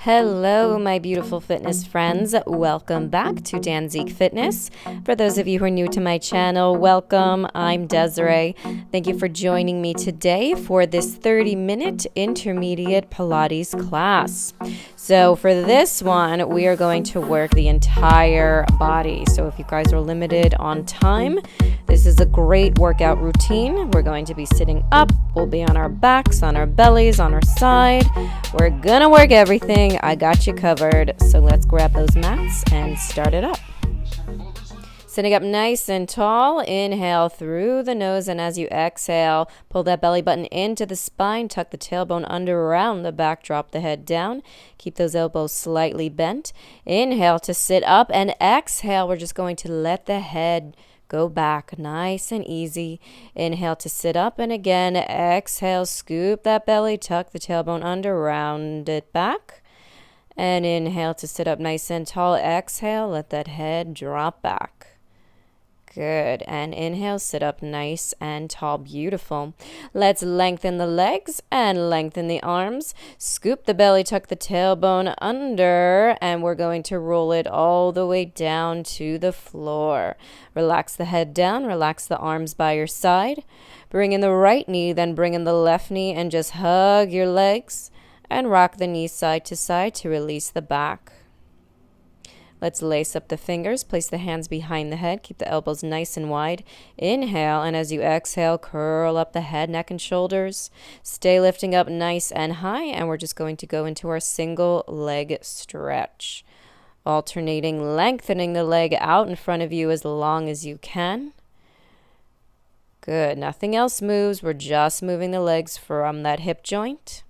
Hello, my beautiful fitness friends. Welcome back to Dansique Fitness. For those of you who are new to my channel, welcome. I'm Desiree. Thank you for joining me today for this 30-minute intermediate Pilates class. So for this one, we are going to work the entire body. So if you guys are limited on time, this is a great workout routine. We're going to be sitting up. We'll be on our backs, on our bellies, on our side. We're gonna work everything. I got you covered. So let's grab those mats and start it up. Sitting up nice and tall, inhale through the nose, and as you exhale, pull that belly button into the spine, tuck the tailbone under around the back, drop the head down, keep those elbows slightly bent. Inhale to sit up, and exhale, we're just going to let the head go back nice and easy. Inhale to sit up, and again, exhale, scoop that belly, tuck the tailbone under, round it back. And inhale to sit up nice and tall. Exhale, let that head drop back. Good. And inhale, sit up nice and tall. Beautiful. Let's lengthen the legs and lengthen the arms. Scoop the belly, tuck the tailbone under, and we're going to roll it all the way down to the floor. Relax the head down, relax the arms by your side. Bring in the right knee, then bring in the left knee, and just hug your legs and rock the knee side to side to release the back. Let's lace up the fingers, place the hands behind the head, keep the elbows nice and wide. Inhale, and as you exhale, curl up the head, neck, and shoulders. Stay lifting up nice and high, and we're just going to go into our single leg stretch. Alternating, lengthening the leg out in front of you as long as you can. Good, nothing else moves. We're just moving the legs from that hip joint.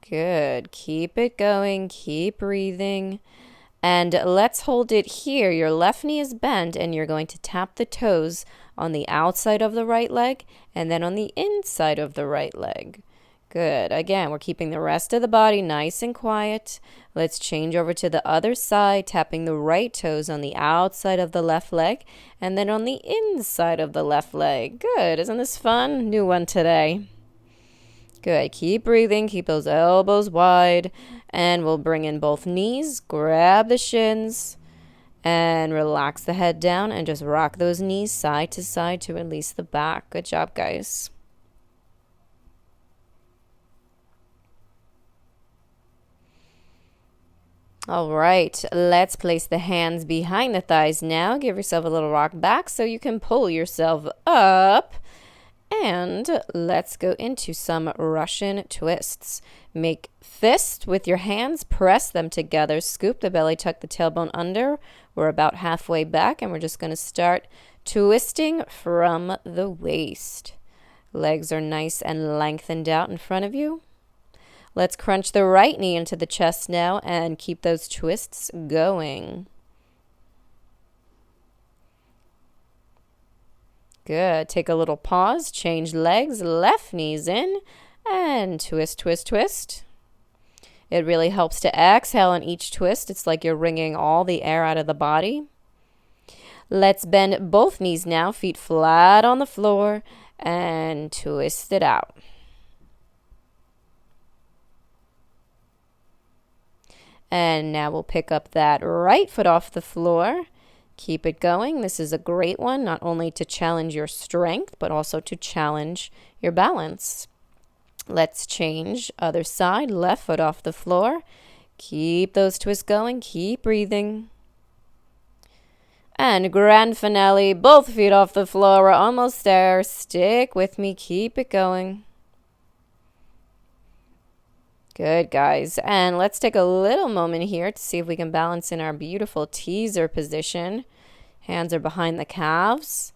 Good. Keep it going. Keep breathing. And let's hold it here. Your left knee is bent, and you're going to tap the toes on the outside of the right leg and then on the inside of the right leg. Good. Again, we're keeping the rest of the body nice and quiet. Let's change over to the other side, tapping the right toes on the outside of the left leg and then on the inside of the left leg. Good. Isn't this fun? New one today. Good. Keep breathing. Keep those elbows wide. And we'll bring in both knees. Grab the shins. And relax the head down. And just rock those knees side to side to release the back. Good job, guys. All right. Let's place the hands behind the thighs now. Give yourself a little rock back so you can pull yourself up. And let's go into some Russian twists. Make fists with your hands, press them together, scoop the belly, tuck the tailbone under. We're about halfway back, and we're just going to start twisting from the waist. Legs are nice and lengthened out in front of you. Let's crunch the right knee into the chest now and keep those twists going. Good. Take a little pause, change legs, left knee's in, and twist, twist, twist. It really helps to exhale on each twist. It's like you're wringing all the air out of the body. Let's bend both knees now, feet flat on the floor, and twist it out. And now we'll pick up that right foot off the floor. Keep it going. This is a great one, not only to challenge your strength, but also to challenge your balance. Let's change other side, left foot off the floor. Keep those twists going. Keep breathing. And grand finale, both feet off the floor. We're almost there. Stick with me. Keep it going. Good, guys. And let's take a little moment here to see if we can balance in our beautiful teaser position. Hands are behind the calves.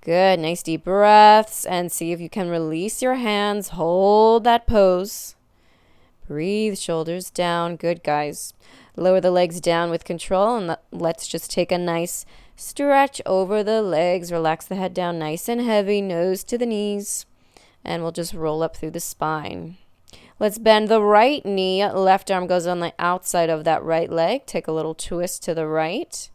Good. Nice deep breaths. And see if you can release your hands. Hold that pose. Breathe, shoulders down. Good, guys. Lower the legs down with control. And let's just take a nice stretch over the legs. Relax the head down nice and heavy. Nose to the knees. And we'll just roll up through the spine. Let's bend the right knee. Left arm goes on the outside of that right leg. Take a little twist to the right.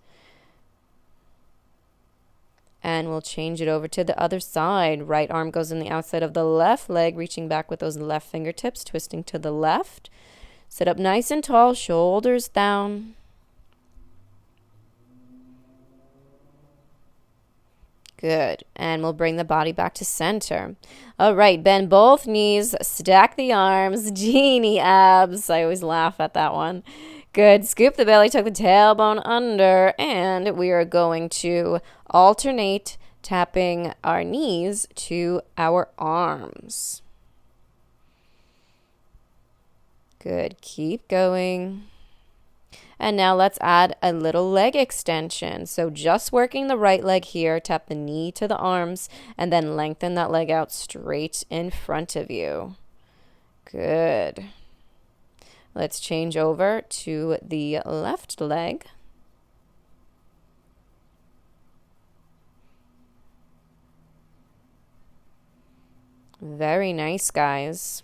And we'll change it over to the other side. Right arm goes in the outside of the left leg, reaching back with those left fingertips, twisting to the left. Sit up nice and tall, shoulders down. Good. And we'll bring the body back to center. All right, bend both knees, stack the arms, genie abs. I always laugh at that one. Good. Scoop the belly, tuck the tailbone under, and we are going to alternate tapping our knees to our arms. Good. Keep going. And now let's add a little leg extension. So just working the right leg here, tap the knee to the arms, and then lengthen that leg out straight in front of you. Good. Let's change over to the left leg. Very nice, guys.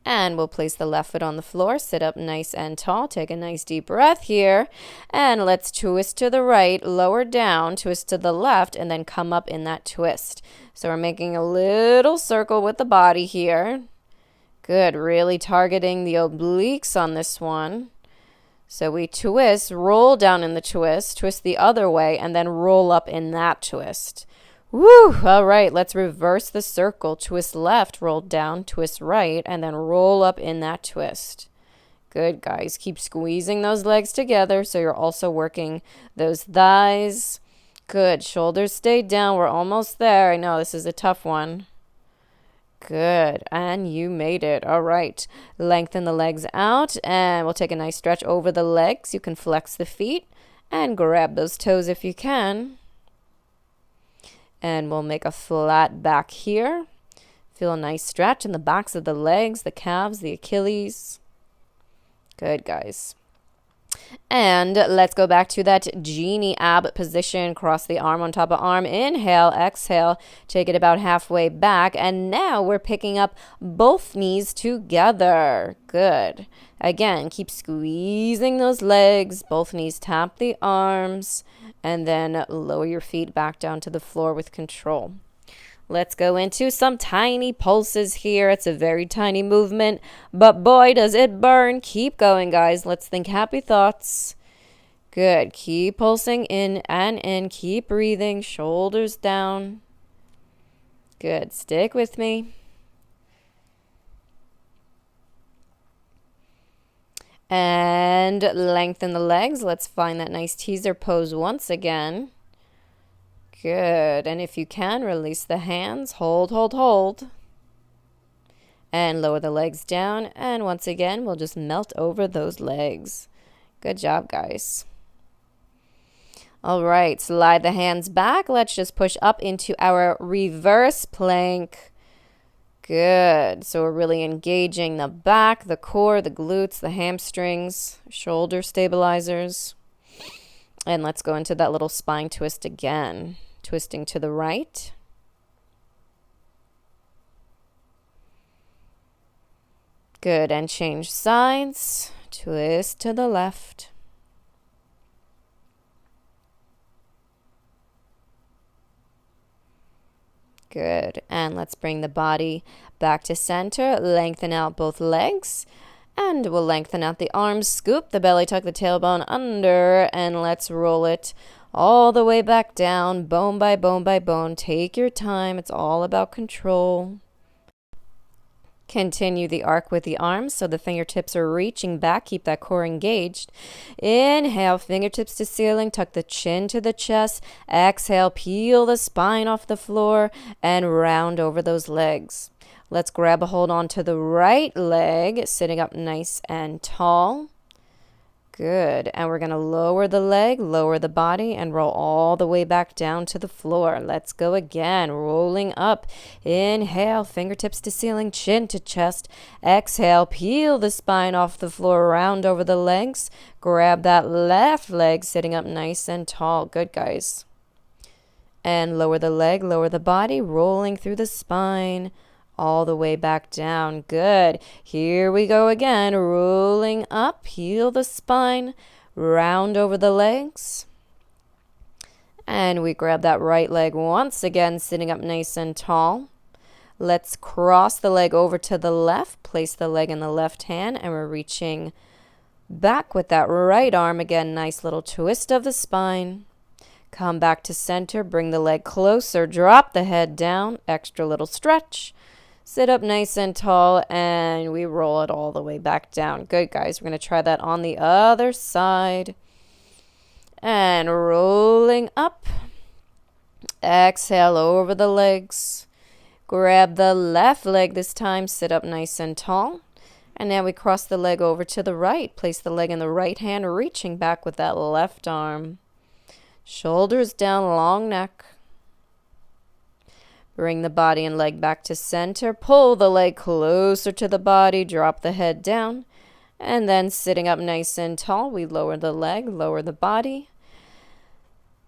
And we'll place the left foot on the floor, sit up nice and tall, take a nice deep breath here, and let's twist to the right, lower down, twist to the left, and then come up in that twist. So we're making a little circle with the body here. Good, really targeting the obliques on this one. So we twist, roll down in the twist, twist the other way, and then roll up in that twist. Woo! All right, let's reverse the circle. Twist left, roll down, twist right, and then roll up in that twist. Good, guys. Keep squeezing those legs together so you're also working those thighs. Good. Shoulders stay down. We're almost there. I know this is a tough one. Good. And you made it. All right. Lengthen the legs out, and we'll take a nice stretch over the legs. You can flex the feet and grab those toes if you can. And we'll make a flat back here. Feel a nice stretch in the backs of the legs, the calves, the Achilles. Good, guys. And let's go back to that genie ab position. Cross the arm on top of arm. Inhale, exhale. Take it about halfway back. And now we're picking up both knees together. Good. Again, keep squeezing those legs. Both knees tap the arms. And then lower your feet back down to the floor with control. Let's go into some tiny pulses here. It's a very tiny movement, but boy, does it burn. Keep going, guys. Let's think happy thoughts. Good. Keep pulsing in and in. Keep breathing. Shoulders down. Good. Stick with me. And lengthen the legs. Let's find that nice teaser pose once again. Good. And if you can, release the hands. Hold, hold, hold. And lower the legs down. And once again, we'll just melt over those legs. Good job, guys. All right. Slide the hands back. Let's just push up into our reverse plank. Good. So we're really engaging the back, the core, the glutes, the hamstrings, shoulder stabilizers. And let's go into that little spine twist again. Twisting to the right. Good. And change sides. Twist to the left. Good. And let's bring the body back to center. Lengthen out both legs. And we'll lengthen out the arms. Scoop the belly, tuck the tailbone under. And let's roll it all the way back down. Bone by bone by bone. Take your time. It's all about control. Continue the arc with the arms so the fingertips are reaching back. Keep that core engaged. Inhale, fingertips to ceiling. Tuck the chin to the chest. Exhale, peel the spine off the floor and round over those legs. Let's grab a hold onto the right leg, sitting up nice and tall. Good. And we're going to lower the leg, lower the body, and roll all the way back down to the floor. Let's go again. Rolling up. Inhale, fingertips to ceiling, chin to chest. Exhale, peel the spine off the floor, round over the legs. Grab that left leg, sitting up nice and tall. Good, guys. And lower the leg, lower the body, rolling through the spine. All the way back down. Good. Here we go again. Rolling up. Heel the spine. Round over the legs. And we grab that right leg once again, sitting up nice and tall. Let's cross the leg over to the left, place the leg in the left hand, and we're reaching back with that right arm. Again, nice little twist of the spine. Come back to center, bring the leg closer, drop the head down, extra little stretch. Sit up nice and tall, and we roll it all the way back down. Good, guys. We're going to try that on the other side. And rolling up. Exhale over the legs. Grab the left leg this time. Sit up nice and tall. And now we cross the leg over to the right. Place the leg in the right hand, reaching back with that left arm. Shoulders down, long neck. Bring the body and leg back to center. Pull the leg closer to the body. Drop the head down. And then sitting up nice and tall, we lower the leg, lower the body.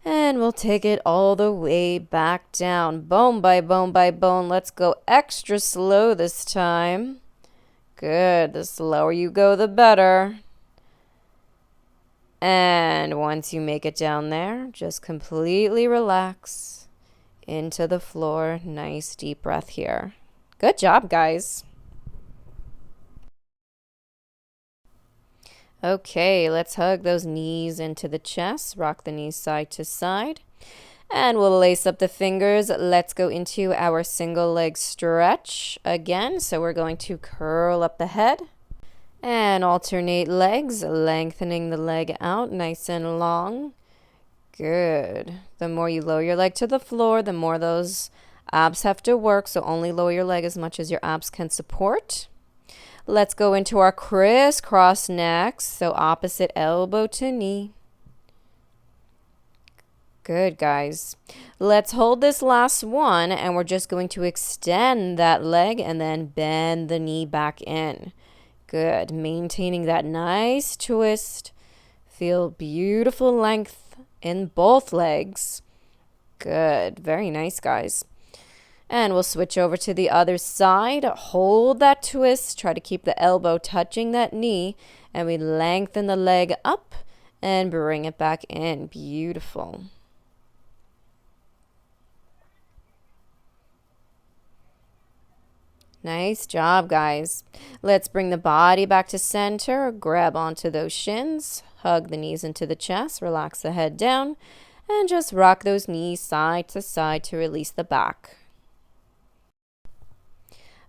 And we'll take it all the way back down. Bone by bone by bone. Let's go extra slow this time. Good. The slower you go, the better. And once you make it down there, just completely relax into the floor. Nice deep breath here. Good job, guys. Okay, let's hug those knees into the chest. Rock the knees side to side. And we'll lace up the fingers. Let's go into our single leg stretch again. So we're going to curl up the head and alternate legs, lengthening the leg out nice and long. Good. The more you lower your leg to the floor, the more those abs have to work. So only lower your leg as much as your abs can support. Let's go into our crisscross next. So opposite elbow to knee. Good, guys. Let's hold this last one, and we're just going to extend that leg and then bend the knee back in. Good. Maintaining that nice twist. Feel beautiful length in both legs. Good. Very nice, guys. And we'll switch over to the other side. Hold that twist. Try to keep the elbow touching that knee. And we lengthen the leg up and bring it back in. Beautiful. Nice job, guys. Let's bring the body back to center. Grab onto those shins. Hug the knees into the chest. Relax the head down. And just rock those knees side to side to release the back.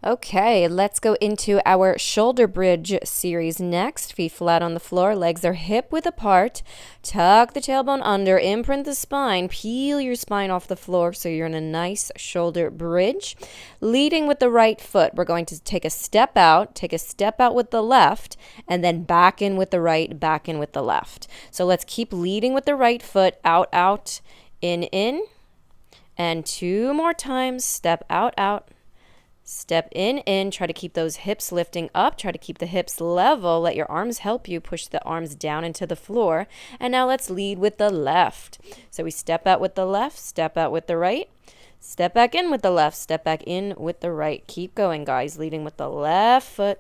Okay, let's go into our shoulder bridge series next. Feet flat on the floor, legs are hip width apart. Tuck the tailbone under, imprint the spine, peel your spine off the floor so you're in a nice shoulder bridge. Leading with the right foot, we're going to take a step out with the left, and then back in with the right, back in with the left. So let's keep leading with the right foot, out, out, in, and 2 more times. Step out, out. Step in. Try to keep those hips lifting up. Try to keep the hips level. Let your arms help you. Push the arms down into the floor. And now let's lead with the left. So we step out with the left, step out with the right, step back in with the left, step back in with the right. Keep going, guys. Leading with the left foot.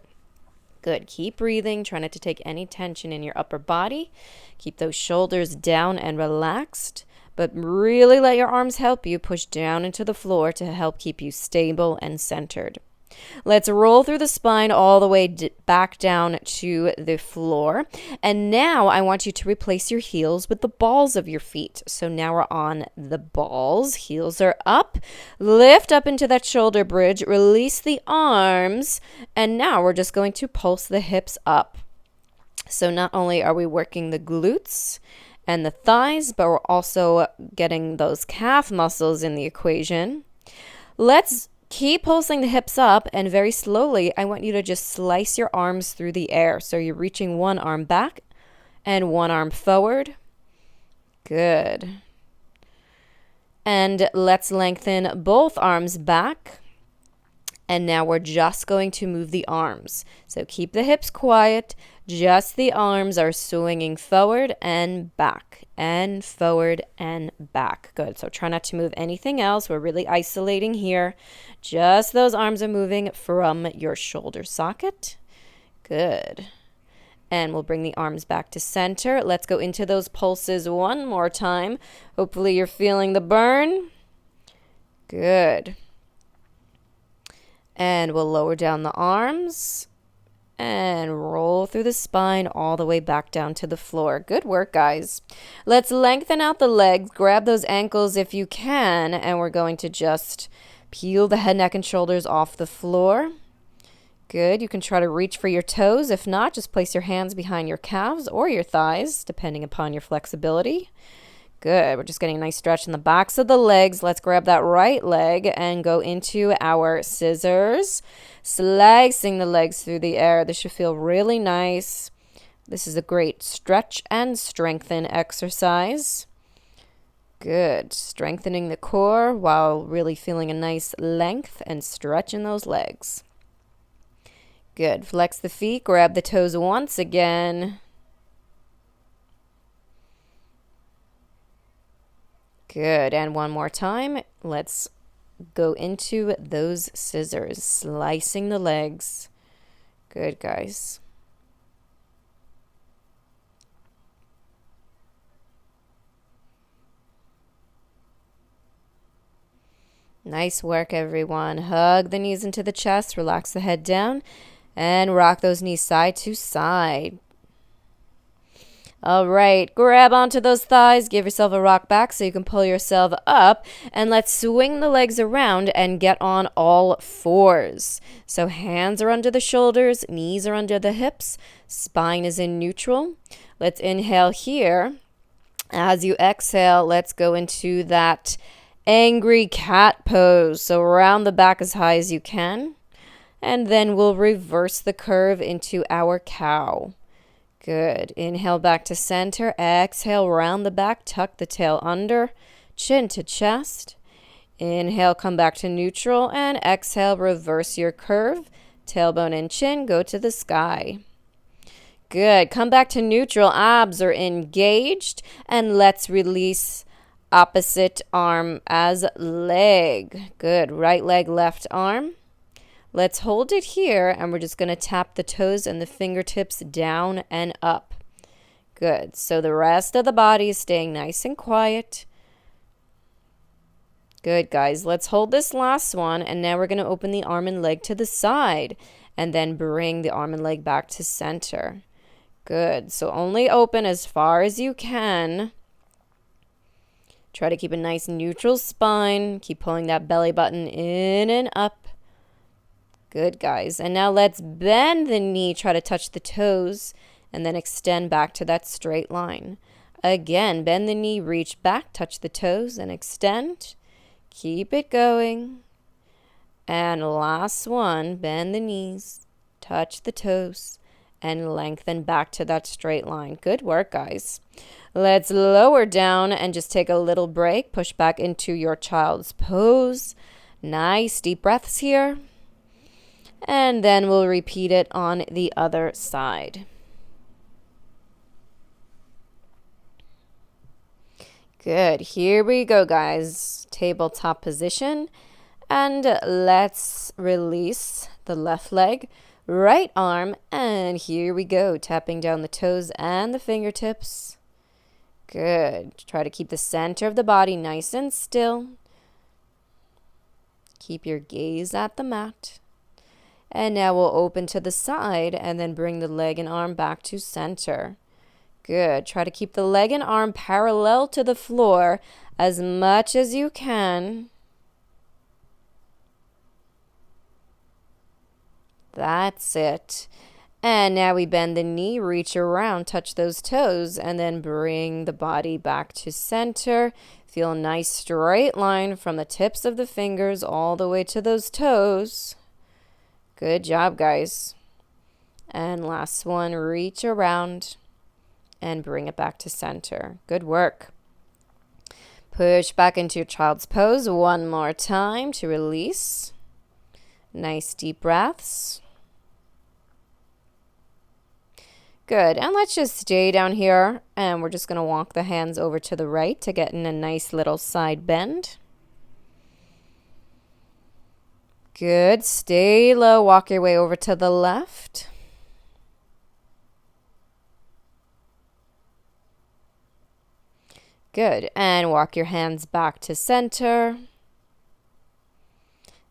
Good. Keep breathing. Try not to take any tension in your upper body. Keep those shoulders down and relaxed. But really let your arms help you push down into the floor to help keep you stable and centered. Let's roll through the spine all the way back down to the floor. And now I want you to replace your heels with the balls of your feet. So now we're on the balls. Heels are up. Lift up into that shoulder bridge. Release the arms. And now we're just going to pulse the hips up. So not only are we working the glutes and the thighs, but we're also getting those calf muscles in the equation. Let's keep pulsing the hips up, and very slowly, I want you to just slice your arms through the air. So you're reaching one arm back and one arm forward. Good. And let's lengthen both arms back. And now we're just going to move the arms. So keep the hips quiet. Just the arms are swinging forward and back, and forward and back. Good. So try not to move anything else. We're really isolating here. Just those arms are moving from your shoulder socket. Good. And we'll bring the arms back to center. Let's go into those pulses one more time. Hopefully you're feeling the burn. Good. And we'll lower down the arms and roll through the spine all the way back down to the floor. Good work, guys. Let's lengthen out the legs. Grab those ankles if you can, and we're going to just peel the head, neck, and shoulders off the floor. Good. You can try to reach for your toes. If not, just place your hands behind your calves or your thighs, depending upon your flexibility. Good. We're just getting a nice stretch in the backs of the legs. Let's grab that right leg and go into our scissors, slicing the legs through the air. This should feel really nice. This is a great stretch and strengthen exercise. Good. Strengthening the core while really feeling a nice length and stretch in those legs. Good. Flex the feet. Grab the toes once again. Good. And one more time. Let's go into those scissors, slicing the legs. Good, guys. Nice work, everyone. Hug the knees into the chest. Relax the head down. And rock those knees side to side. All right, grab onto those thighs. Give yourself a rock back so you can pull yourself up. And let's swing the legs around and get on all fours. So hands are under the shoulders, knees are under the hips, spine is in neutral. Let's inhale here. As you exhale, let's go into that angry cat pose. So round the back as high as you can. And then we'll reverse the curve into our cow. Good. Inhale back to center. Exhale, round the back. Tuck the tail under. Chin to chest. Inhale, come back to neutral. And exhale, reverse your curve. Tailbone and chin go to the sky. Good. Come back to neutral. Abs are engaged. And let's release opposite arm as leg. Good. Right leg, left arm. Let's hold it here, and we're just going to tap the toes and the fingertips down and up. Good. So the rest of the body is staying nice and quiet. Good, guys. Let's hold this last one, and now we're going to open the arm and leg to the side, and then bring the arm and leg back to center. Good. So only open as far as you can. Try to keep a nice neutral spine. Keep pulling that belly button in and up. Good, guys. And now let's bend the knee, try to touch the toes, and then extend back to that straight line. Again, bend the knee, reach back, touch the toes, and extend. Keep it going. And last one, bend the knees, touch the toes, and lengthen back to that straight line. Good work, guys. Let's lower down and just take a little break. Push back into your child's pose. Nice deep breaths here. And then we'll repeat it on the other side. Good. Here we go, guys. Tabletop position. And let's release the left leg, right arm. And here we go. Tapping down the toes and the fingertips. Good. Try to keep the center of the body nice and still. Keep your gaze at the mat. And now we'll open to the side and then bring the leg and arm back to center. Good. Try to keep the leg and arm parallel to the floor as much as you can. That's it. And now we bend the knee, reach around, touch those toes, and then bring the body back to center. Feel a nice straight line from the tips of the fingers all the way to those toes. Good job, guys. And last one, reach around and bring it back to center. Good work. Push back into your child's pose one more time to release. Nice deep breaths. Good. And let's just stay down here, and we're just going to walk the hands over to the right to get in a nice little side bend. Good. Stay low. Walk your way over to the left. Good. And walk your hands back to center.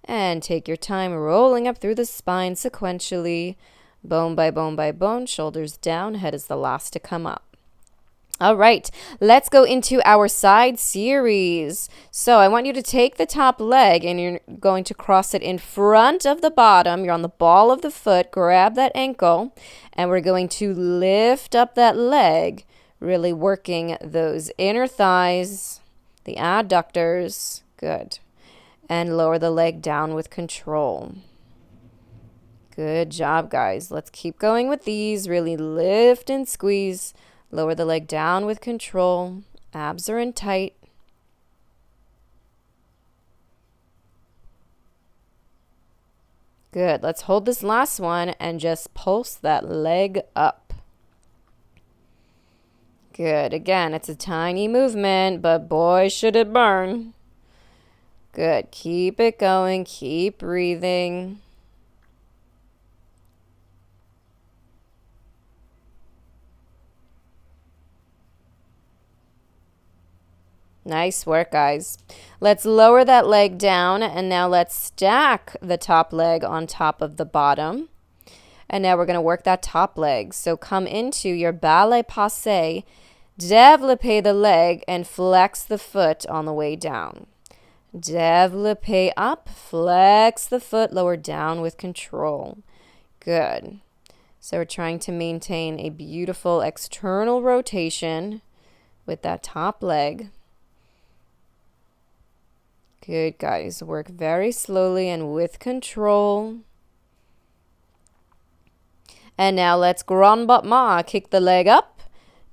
And take your time rolling up through the spine sequentially, bone by bone by bone, shoulders down, head is the last to come up. All right, let's go into our side series. So I want you to take the top leg and you're going to cross it in front of the bottom. You're on the ball of the foot, grab that ankle, and we're going to lift up that leg, really working those inner thighs, the adductors. Good. And lower the leg down with control. Good job, guys. Let's keep going with these. Really lift and squeeze. Lower the leg down with control. Abs are in tight. Good. Let's hold this last one and just pulse that leg up. Good. Again, it's a tiny movement, but boy, should it burn. Good. Keep it going. Keep breathing. Nice work, guys. Let's lower that leg down, and now let's stack the top leg on top of the bottom. And now we're going to work that top leg. So come into your ballet passe, développé the leg, and flex the foot on the way down. Développé up, flex the foot, lower down with control. Good. So we're trying to maintain a beautiful external rotation with that top leg. Good, guys. Work very slowly and with control. And now let's grand battement. Kick the leg up.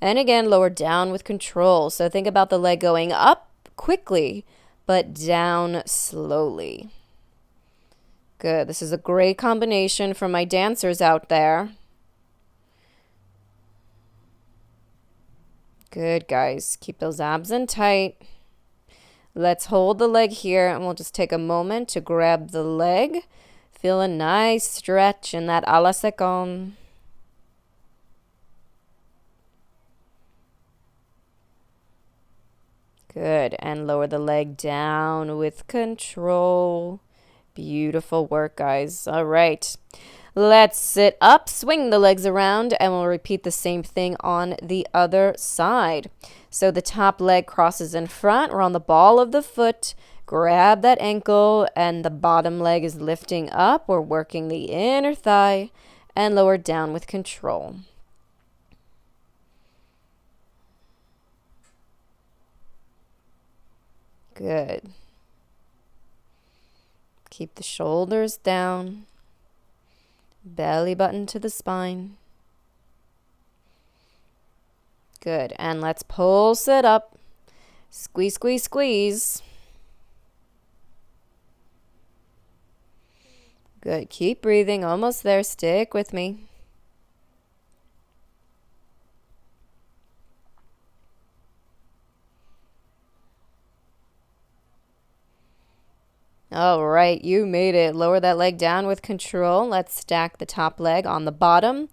And again, lower down with control. So think about the leg going up quickly, but down slowly. Good. This is a great combination for my dancers out there. Good, guys. Keep those abs in tight. Let's hold the leg here, and we'll just take a moment to grab the leg. Feel a nice stretch in that a la seconde. Good. And lower the leg down with control. Beautiful work, guys. All right. Let's sit up, swing the legs around, and we'll repeat the same thing on the other side. So the top leg crosses in front. We're on the ball of the foot. Grab that ankle, and the bottom leg is lifting up. We're working the inner thigh and lower down with control. Good. Keep the shoulders down. Belly button to the spine. Good. And let's pulse it up. Squeeze, squeeze, squeeze. Good. Keep breathing. Almost there. Stick with me. All right, you made it. Lower that leg down with control. Let's stack the top leg on the bottom.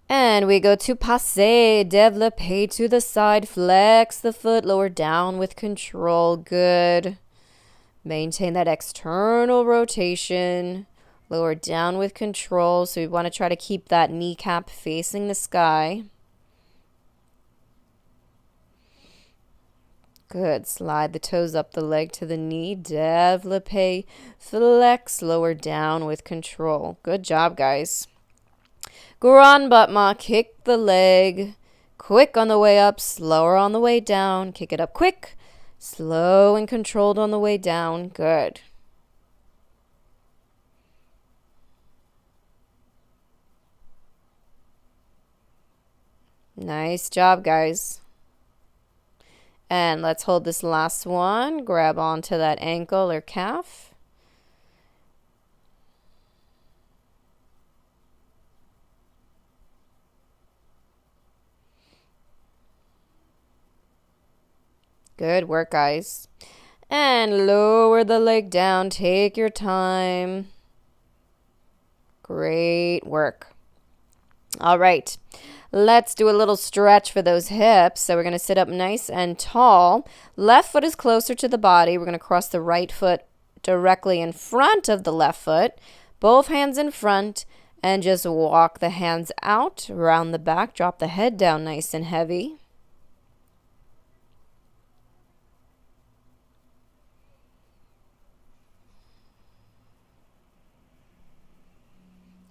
And we go to passe, développé to the side. Flex the foot, lower down with control. Good. Maintain that external rotation. Lower down with control. So we want to try to keep that kneecap facing the sky. Good. Slide the toes up the leg to the knee. Développé. Flex. Lower down with control. Good job, guys. Grand battement. Kick the leg. Quick on the way up. Slower on the way down. Kick it up quick. Slow and controlled on the way down. Good. Nice job, guys. And let's hold this last one. Grab onto that ankle or calf. Good work, guys. And lower the leg down. Take your time. Great work. All right. Let's do a little stretch for those hips. So we're going to sit up nice and tall. Left foot is closer to the body. We're going to cross the right foot directly in front of the left foot. Both hands in front. And just walk the hands out around the back. Drop the head down nice and heavy.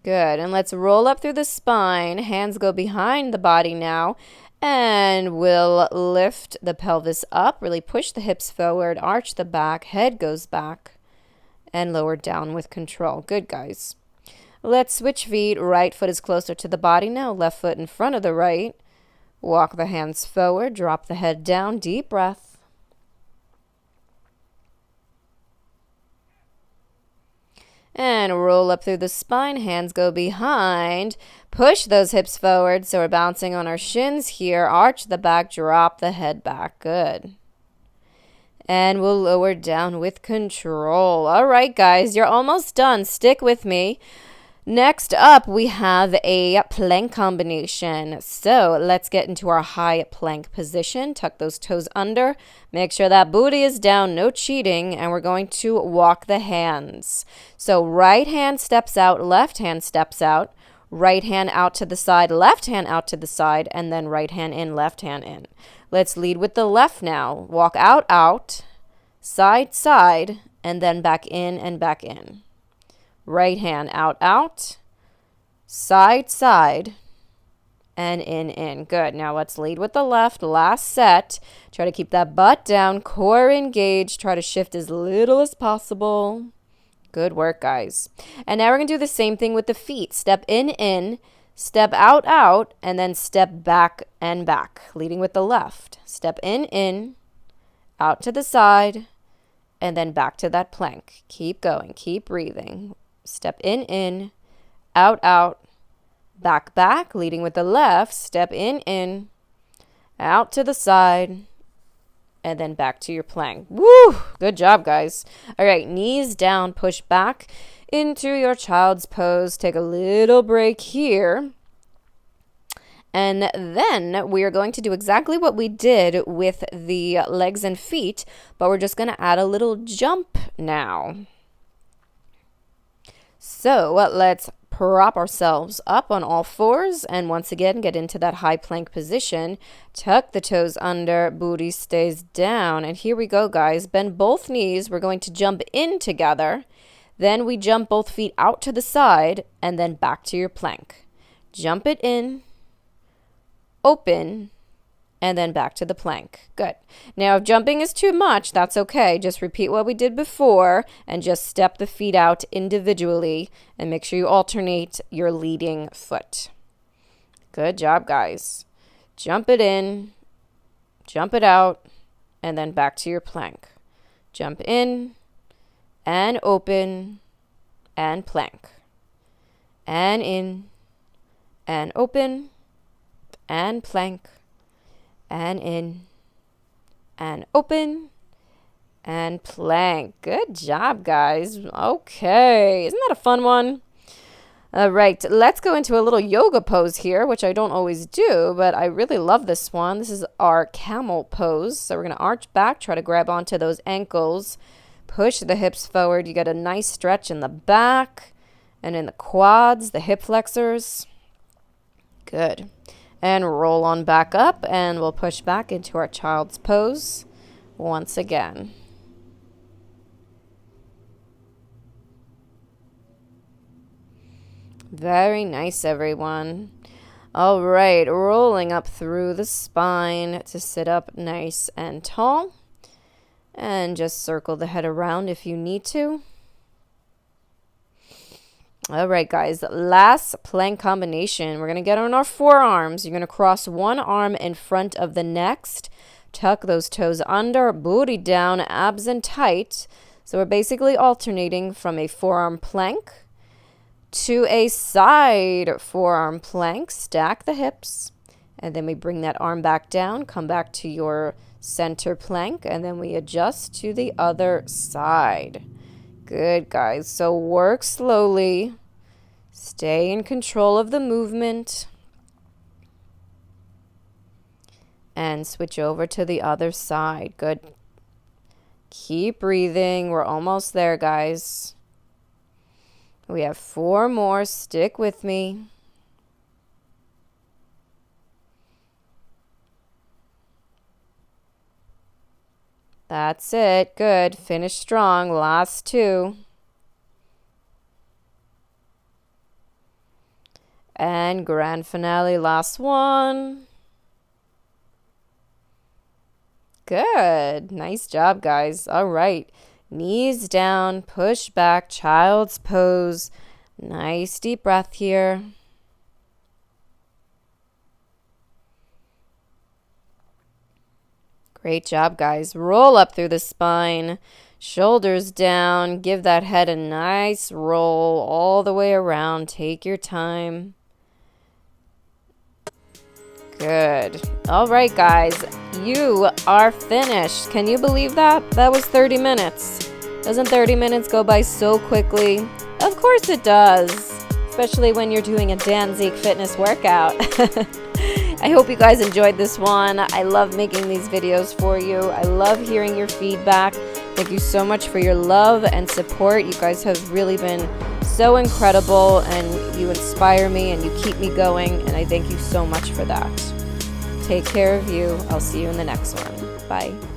Good. And let's roll up through the spine. Hands go behind the body now. And we'll lift the pelvis up. Really push the hips forward. Arch the back. Head goes back. And lower down with control. Good, guys. Let's switch feet. Right foot is closer to the body now. Left foot in front of the right. Walk the hands forward. Drop the head down. Deep breath. And roll up through the spine. Hands go behind. Push those hips forward. So we're bouncing on our shins here. Arch the back. Drop the head back. Good. And we'll lower down with control. All right, guys. You're almost done. Stick with me. Next up, we have a plank combination. So let's get into our high plank position. Tuck those toes under. Make sure that booty is down, no cheating. And we're going to walk the hands. So right hand steps out, left hand steps out. Right hand out to the side, left hand out to the side. And then right hand in, left hand in. Let's lead with the left now. Walk out, out, side, side, and then back in and back in. Right hand out, out, side, side, and in. Good. Now let's lead with the left. Last set. Try to keep that butt down, core engaged. Try to shift as little as possible. Good work, guys. And now we're going to do the same thing with the feet. Step in, step out, out, and then step back and back. Leading with the left. Step in, out to the side, and then back to that plank. Keep going. Keep breathing. Step in, out, out, back, back, leading with the left. Step in, out to the side, and then back to your plank. Woo! Good job, guys. All right, knees down, push back into your child's pose. Take a little break here. And then we are going to do exactly what we did with the legs and feet, but we're just going to add a little jump now. So let's prop ourselves up on all fours and once again get into that high plank position. Tuck the toes under, booty stays down. And here we go, guys. Bend both knees. We're going to jump in together. Then we jump both feet out to the side and then back to your plank. Jump it in, open, and then back to the plank. Good. Now, if jumping is too much, that's okay. Just repeat what we did before and just step the feet out individually and make sure you alternate your leading foot. Good job, guys. Jump it in, jump it out, and then back to your plank. Jump in and open and plank. And in and open and plank. And in, and open, and plank. Good job, guys. Okay, isn't that a fun one? All right, let's go into a little yoga pose here, which I don't always do, but I really love this one. This is our camel pose. So we're going to arch back, try to grab onto those ankles, push the hips forward. You get a nice stretch in the back and in the quads, the hip flexors. Good. And roll on back up, and we'll push back into our child's pose once again. Very nice, everyone. All right, rolling up through the spine to sit up nice and tall. And just circle the head around if you need to. All right, guys, last plank combination. We're going to get on our forearms. You're going to cross one arm in front of the next. Tuck those toes under, booty down, abs in tight. So we're basically alternating from a forearm plank to a side forearm plank. Stack the hips, and then we bring that arm back down. Come back to your center plank, and then we adjust to the other side. Good, guys. So work slowly. Stay in control of the movement. And switch over to the other side. Good. Keep breathing. We're almost there, guys. We have 4 more. Stick with me. That's it. Good. Finish strong. Last 2. And grand finale. Last 1. Good. Nice job, guys. All right. Knees down. Push back. Child's pose. Nice deep breath here. Great job, guys. Roll up through the spine. Shoulders down. Give that head a nice roll all the way around. Take your time. Good. All right, guys. You are finished. Can you believe that? That was 30 minutes. Doesn't 30 minutes go by so quickly? Of course it does. Especially when you're doing a Dansique Fitness workout. I hope you guys enjoyed this one. I love making these videos for you. I love hearing your feedback. Thank you so much for your love and support. You guys have really been so incredible, and you inspire me and you keep me going, and I thank you so much for that. Take care of you. I'll see you in the next one. Bye.